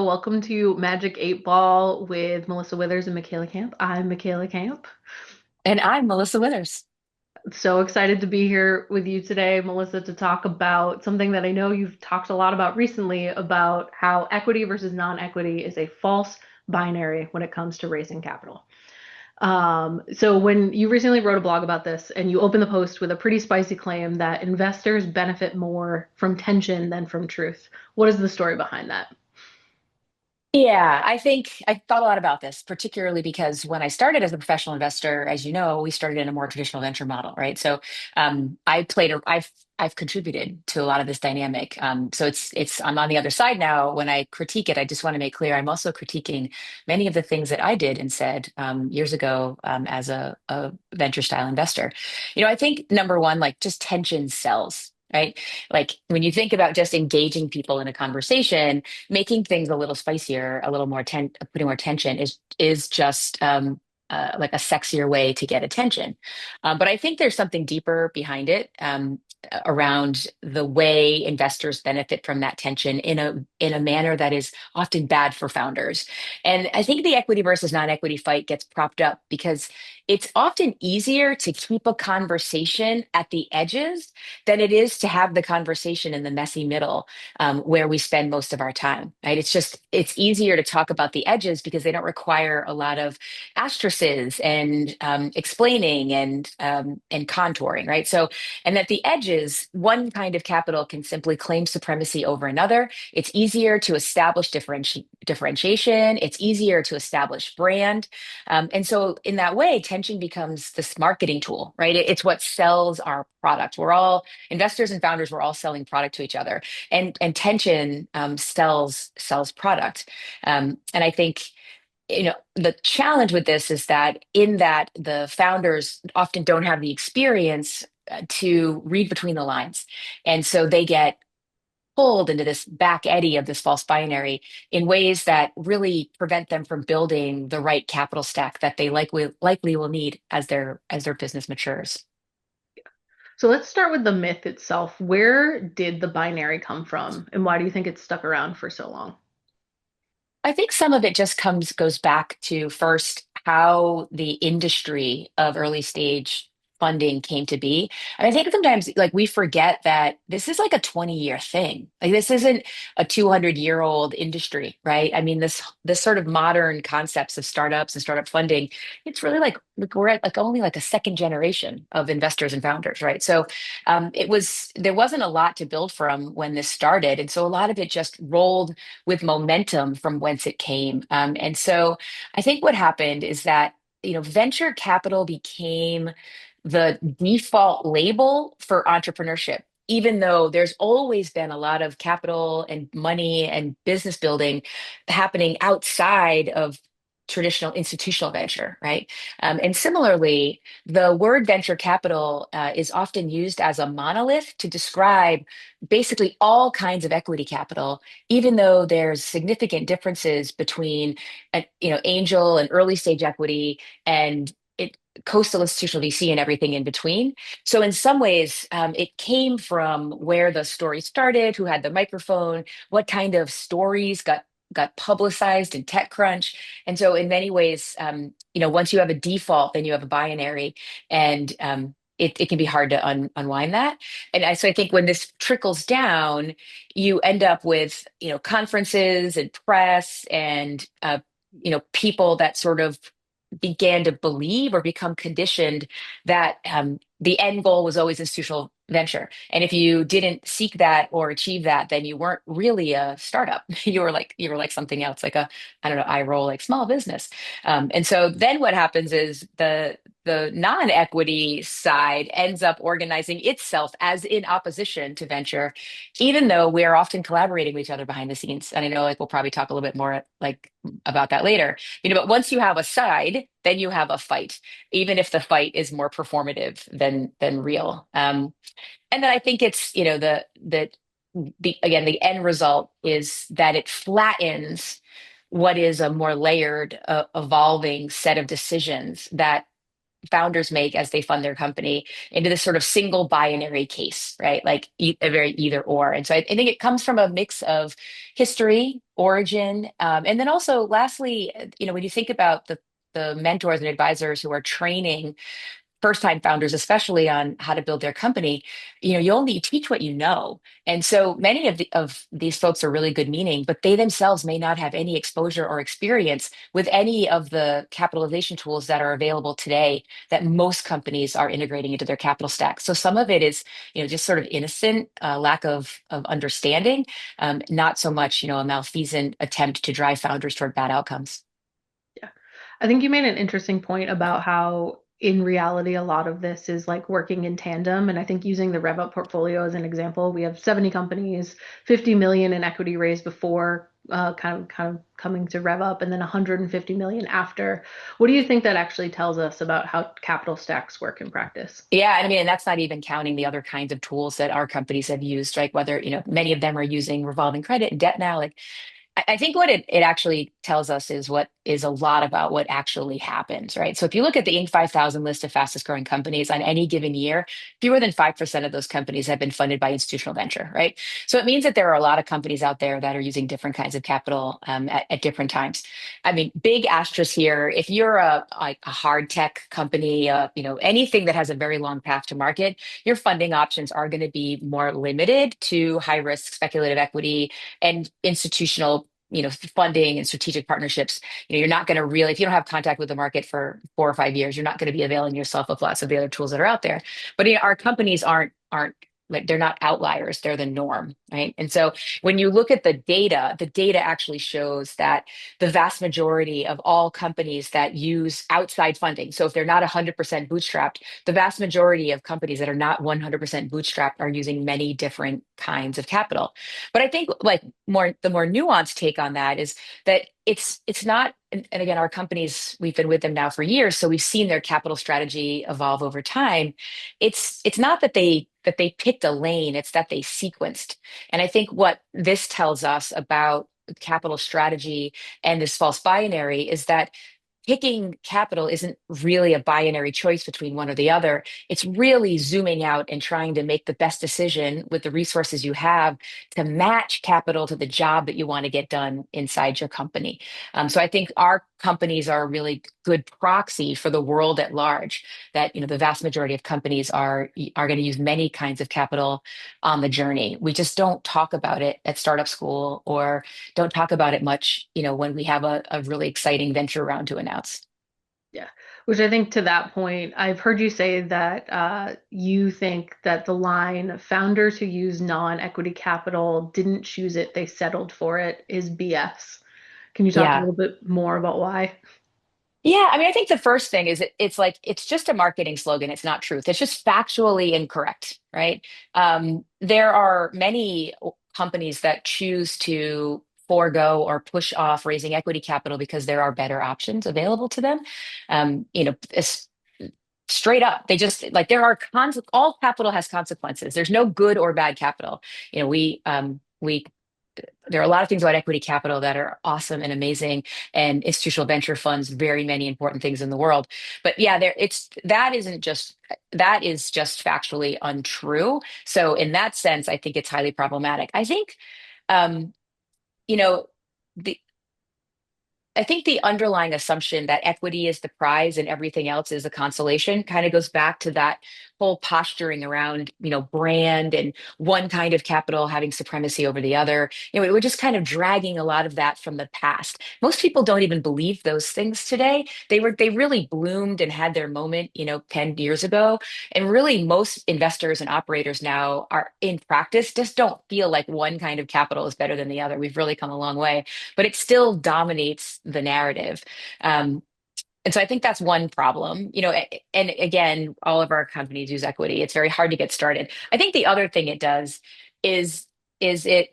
Welcome to Magic 8 Ball with Melissa Withers and Michaela Kamp. I'm Michaela Kamp. And I'm Melissa Withers. So excited to be here with you today, Melissa, to talk about something that I know you've talked a lot about recently about how equity versus non-equity is a false binary when it comes to raising capital. So when you recently wrote a blog about this and you opened the post with a pretty spicy claim that investors benefit more from tension than from truth. What is the story behind that? Yeah, I think I thought a lot about this, particularly because when I started as a professional investor, as you know, we started in a more traditional venture model, right? So I've contributed to a lot of this dynamic. So I'm on the other side now. When I critique it, I just want to make clear I'm also critiquing many of the things that I did and said years ago as a venture style investor. I think number one, like just tension sells. Right. Like when you think about just engaging people in a conversation, making things a little spicier, a little more putting more tension is just like a sexier way to get attention. But I think there's something deeper behind it around the way investors benefit from that tension in a manner that is often bad for founders. And I think the equity versus non-equity fight gets propped up because it's often easier to keep a conversation at the edges than it is to have the conversation in the messy middle where we spend most of our time, right? It's easier to talk about the edges because they don't require a lot of asterisks and explaining and contouring, right? So, and at the edges, one kind of capital can simply claim supremacy over another. It's easier to establish differentiation. It's easier to establish brand. And so, in that way, tension becomes this marketing tool, right? It's what sells our product. We're all investors and founders. We're all selling product to each other, and tension sells product. And I think the challenge with this is that in that the founders often don't have the experience to read between the lines, and so they get pulled into this back eddy of this false binary in ways that really prevent them from building the right capital stack that they likely will need as their business matures. So let's start with the myth itself. Where did the binary come from, and why do you think it's stuck around for so long? I think some of it just goes back to first how the industry of early stage funding came to be. And I think sometimes like we forget that this is like a 20-year thing. Like this isn't a 200-year-old industry, right? I mean, this sort of modern concepts of startups and startup funding, it's really like we're at like only like a second generation of investors and founders, right? So there wasn't a lot to build from when this started. And so a lot of it just rolled with momentum from whence it came. And so I think what happened is that, venture capital became the default label for entrepreneurship. Even though there's always been a lot of capital and money and business building happening outside of traditional institutional venture, right? And similarly, the word venture capital is often used as a monolith to describe basically all kinds of equity capital, even though there's significant differences between, angel and early stage equity and coastal institutional VC and everything in between. So in some ways, it came from where the story started, who had the microphone, what kind of stories got publicized in TechCrunch. And so in many ways, once you have a default, then you have a binary, and it can be hard to unwind that. So I think when this trickles down, you end up with, conferences and press and, people that sort of began to believe or become conditioned that the end goal was always institutional venture. And if you didn't seek that or achieve that, then you weren't really a startup. You were like something else, like a, I don't know, I roll like small business. And so then what happens is the non-equity side ends up organizing itself as in opposition to venture, even though we're often collaborating with each other behind the scenes. And I know like we'll probably talk a little bit more like about that later. But once you have a side, then you have a fight, even if the fight is more performative than real. And then I think it's the again the end result is that it flattens what is a more layered, evolving set of decisions that founders make as they fund their company into this sort of single binary case, right? Like a very either or. And so I think it comes from a mix of history, origin, and then also, lastly, when you think about the mentors and advisors who are training first time founders, especially on how to build their company, you only teach what you know. And so many of these folks are really good meaning, but they themselves may not have any exposure or experience with any of the capitalization tools that are available today that most companies are integrating into their capital stack. So some of it is, just sort of innocent lack of understanding, not so much, a malfeasant attempt to drive founders toward bad outcomes. Yeah. I think you made an interesting point about how in reality a lot of this is like working in tandem. And I think using the RevUp portfolio as an example, we have 70 companies, 50 million in equity raised before kind of coming to RevUp, and then 150 million after. What do you think that actually tells us about how capital stacks work in practice? Yeah, and I mean, and that's not even counting the other kinds of tools that our companies have used, right? Whether, many of them are using revolving credit and debt now. Like, I think what it actually tells us is what is a lot about what actually happens, right? So if you look at the Inc. 5000 list of fastest growing companies on any given year, fewer than 5% of those companies have been funded by institutional venture, right? So it means that there are a lot of companies out there that are using different kinds of capital at different times. I mean, big asterisk here. If you're a hard tech company, anything that has a very long path to market, your funding options are going to be more limited to high risk speculative equity and institutional funding and strategic partnerships. You're not going to really, if you don't have contact with the market for 4 or 5 years, you're not going to be availing yourself of lots of the other tools that are out there. But our companies aren't like, they're not outliers, they're the norm, right? And so when you look at the data actually shows that the vast majority of all companies that use outside funding, so if they're not 100% bootstrapped, the vast majority of companies that are not 100% bootstrapped are using many different kinds of capital. But I think, like, the more nuanced take on that is that it's not, and again, our companies, we've been with them now for years, so we've seen their capital strategy evolve over time. It's not that they picked a lane, it's that they sequenced. And I think what this tells us about capital strategy and this false binary is that picking capital isn't really a binary choice between one or the other. It's really zooming out and trying to make the best decision with the resources you have to match capital to the job that you want to get done inside your company. So I think our companies are a really good proxy for the world at large. That the vast majority of companies are going to use many kinds of capital on the journey. We just don't talk about it at startup school, or don't talk about it much, when we have a really exciting venture round to announce. Yeah, which I think to that point, I've heard you say that you think that the line founders who use non-equity capital didn't choose it, they settled for it is BS. Can you talk a Yeah. little bit more about why? Yeah, I mean, I think the first thing is it's like it's just a marketing slogan. It's not truth. It's just factually incorrect, right? There are many companies that choose to forego or push off raising equity capital because there are better options available to them. It's straight up, they just like there are all capital has consequences. There's no good or bad capital. We there are a lot of things about equity capital that are awesome and amazing, and institutional venture funds very many important things in the world. But yeah, that is just factually untrue. So in that sense, I think it's highly problematic. Um you know the I think the underlying assumption that equity is the prize and everything else is a consolation kind of goes back to that whole posturing around, brand and one kind of capital having supremacy over the other. We're just kind of dragging a lot of that from the past. Most people don't even believe those things today. They really bloomed and had their moment, 10 years ago. And really most investors and operators now are in practice just don't feel like one kind of capital is better than the other. We've really come a long way, but it still dominates the narrative. Um, and so I think that's one problem, and again, all of our companies use equity. It's very hard to get started. I think the other thing it does is it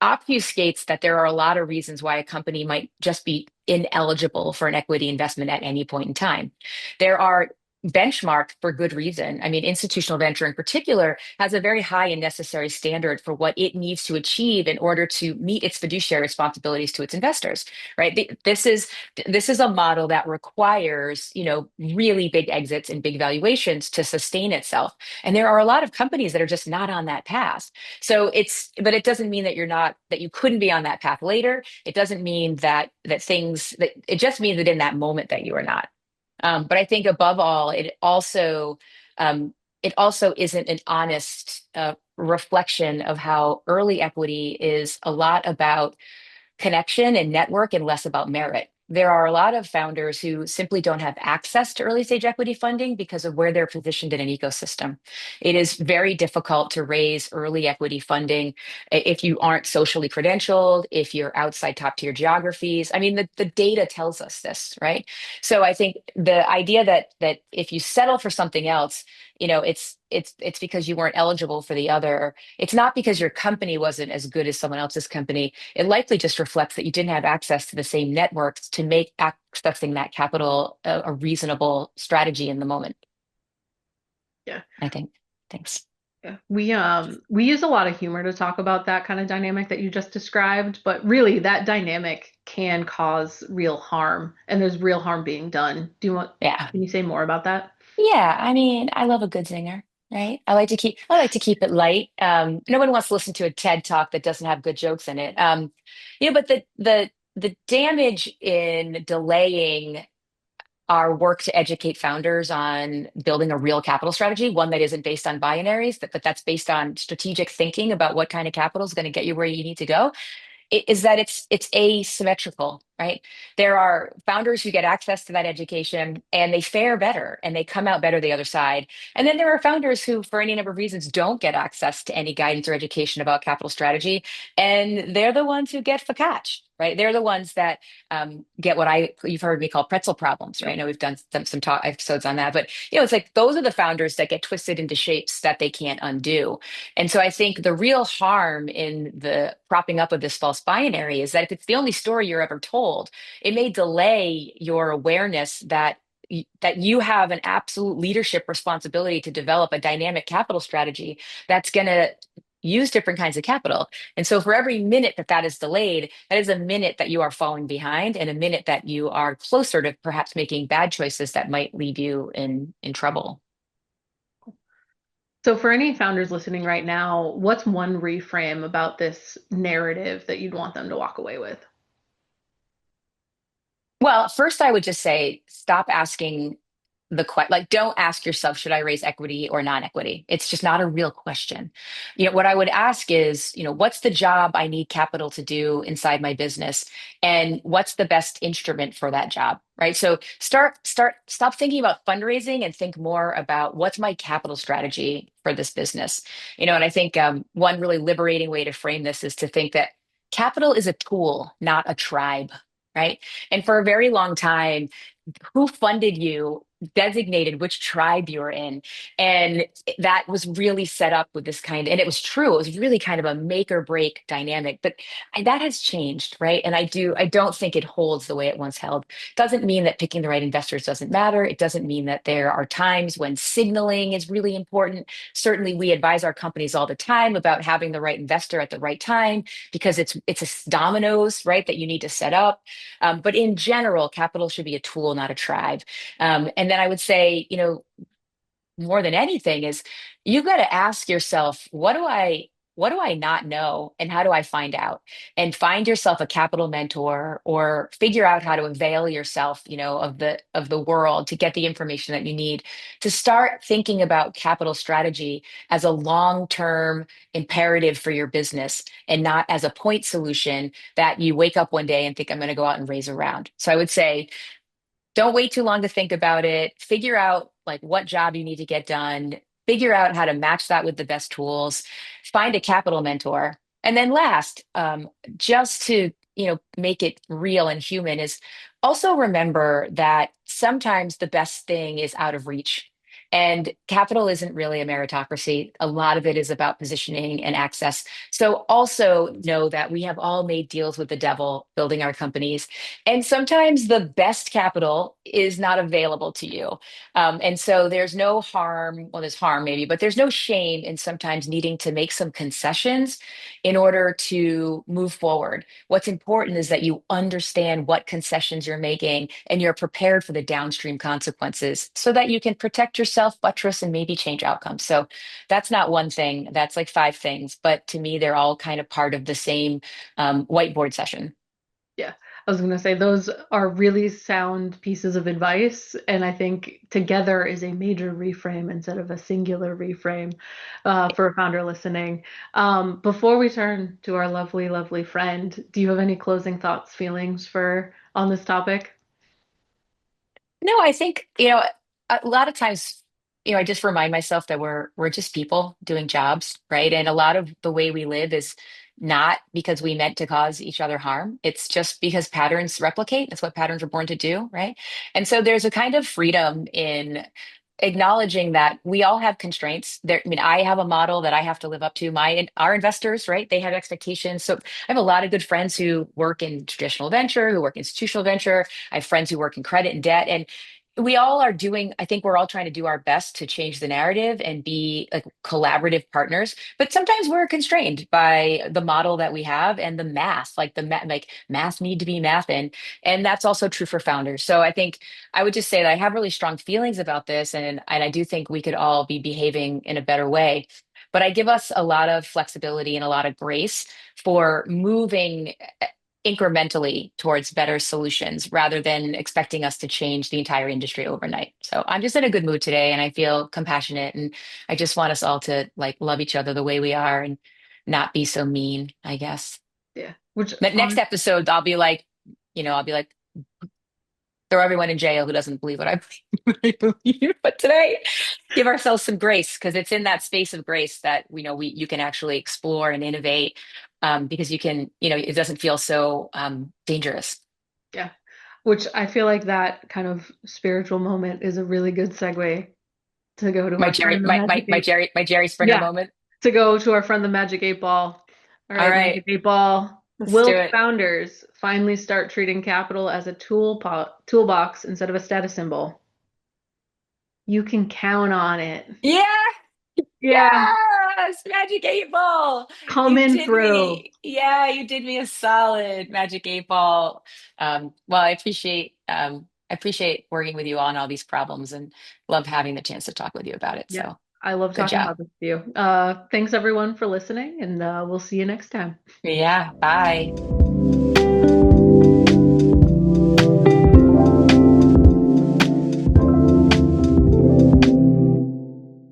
obfuscates that there are a lot of reasons why a company might just be ineligible for an equity investment at any point in time. There are benchmarked for good reason. I mean, institutional venture in particular has a very high and necessary standard for what it needs to achieve in order to meet its fiduciary responsibilities to its investors, right? This is a model that requires, really big exits and big valuations to sustain itself. And there are a lot of companies that are just not on that path. But it doesn't mean that you couldn't be on that path later. It doesn't mean that it just means that in that moment that you are not. But I think above all, it also isn't an honest reflection of how early equity is a lot about connection and network and less about merit. There are a lot of founders who simply don't have access to early stage equity funding because of where they're positioned in an ecosystem. It is very difficult to raise early equity funding if you aren't socially credentialed, if you're outside top tier geographies. I mean, the data tells us this, right? So I think the idea that if you settle for something else, it's because you weren't eligible for the other. It's not because your company wasn't as good as someone else's company. It likely just reflects that you didn't have access to the same networks to make accessing that capital a reasonable strategy in the moment, Yeah. I think. Thanks. Yeah. We use a lot of humor to talk about that kind of dynamic that you just described, but really that dynamic can cause real harm, and there's real harm being done. Yeah. Can you say more about that? Yeah, I mean, I love a good zinger, right? I like to keep it light. No one wants to listen to a TED talk that doesn't have good jokes in it. But the damage in delaying our work to educate founders on building a real capital strategy, one that isn't based on binaries, but that's based on strategic thinking about what kind of capital is going to get you where you need to go, is that it's asymmetrical, right? There are founders who get access to that education and they fare better and they come out better the other side. And then there are founders who, for any number of reasons, don't get access to any guidance or education about capital strategy, and they're the ones who get fakatch, right? They're the ones that get what you've heard me call pretzel problems, right? I know we've done some talk episodes on that, but it's like those are the founders that get twisted into shapes that they can't undo. And so I think the real harm in the propping up of this false binary is that if it's the only story you're ever told, it may delay your awareness that you have an absolute leadership responsibility to develop a dynamic capital strategy that's going to use different kinds of capital. And so for every minute that is delayed, that is a minute that you are falling behind and a minute that you are closer to perhaps making bad choices that might leave you in trouble. So for any founders listening right now, what's one reframe about this narrative that you'd want them to walk away with? Well, first, I would just say stop asking like, don't ask yourself, should I raise equity or non-equity? It's just not a real question. What I would ask is, what's the job I need capital to do inside my business, and what's the best instrument for that job, right? So stop thinking about fundraising and think more about what's my capital strategy for this business. And I think one really liberating way to frame this is to think that capital is a tool, not a tribe. Right. And for a very long time, who funded you designated which tribe you were in. And that was really set up with and it was true. It was really kind of a make or break dynamic. But that has changed, right? And I don't think it holds the way it once held. Doesn't mean that picking the right investors doesn't matter. It doesn't mean that there are times when signaling is really important. Certainly, we advise our companies all the time about having the right investor at the right time because it's a dominoes, right, that you need to set up. But in general, capital should be a tool, not a tribe. And then I would say, more than anything is you've got to ask yourself, what do I not know and how do I find out? And find yourself a capital mentor or figure out how to avail yourself, of the world to get the information that you need to start thinking about capital strategy as a long-term imperative for your business and not as a point solution that you wake up one day and think I'm going to go out and raise a round. So I would say don't wait too long to think about it. Figure out like what job you need to get done. Figure out how to match that with the best tools. Find a capital mentor. And then last, just to make it real and human, is also remember that sometimes the best thing is out of reach. And capital isn't really a meritocracy. A lot of it is about positioning and access. So also know that we have all made deals with the devil building our companies. And sometimes the best capital is not available to you. And so there's no harm, well, there's harm maybe, but there's no shame in sometimes needing to make some concessions in order to move forward. What's important is that you understand what concessions you're making and you're prepared for the downstream consequences so that you can protect yourself, buttress, and maybe change outcomes. So that's not one thing, that's like five things. But to me, they're all kind of part of the same whiteboard session. Yeah, I was going to say those are really sound pieces of advice, and I think together is a major reframe instead of a singular reframe for a founder listening. Before we turn to our lovely, lovely friend, do you have any closing thoughts, feelings for on this topic? No, I think, a lot of times, I just remind myself that we're just people doing jobs, right? And a lot of the way we live is not because we meant to cause each other harm. It's just because patterns replicate. That's what patterns are born to do, right? And so there's a kind of freedom in acknowledging that we all have constraints. There, I mean, I have a model that I have to live up to. Our investors, right? They have expectations. So I have a lot of good friends who work in traditional venture, who work in institutional venture. I have friends who work in credit and debt. And we all are doing, I think we're all trying to do our best to change the narrative and be like collaborative partners. But sometimes we're constrained by the model that we have and the math, like math need to be math in. And that's also true for founders. So I think I would just say that I have really strong feelings about this, and I do think we could all be behaving in a better way. But I give us a lot of flexibility and a lot of grace for moving incrementally towards better solutions rather than expecting us to change the entire industry overnight. So I'm just in a good mood today and I feel compassionate and I just want us all to like love each other the way we are and not be so mean, I guess. Yeah, which But next episode I'll be like throw everyone in jail who doesn't believe what I what I believe. But today, give ourselves some grace because it's in that space of grace that we know we you can actually explore and innovate because you can, it doesn't feel so dangerous. yeah, which I feel like that kind of spiritual moment is a really good segue to go to My our Jerry, friend the Magic Eight. My Jerry Springer Yeah, moment. to go to our friend the Magic Eight Ball. All All right, right, Magic Eight Ball. let's do Will it. founders finally start treating capital as a toolbox instead of a status symbol? You can count on it. Yeah, Yeah, yes, Magic Eight Ball. coming through. You did me a solid Magic Eight Ball. Well, I appreciate working with you on all these problems and love having the chance to talk with you about it. Yeah, So I love good talking job. about this with you. Thanks everyone for listening, and we'll see you next time. Yeah, bye.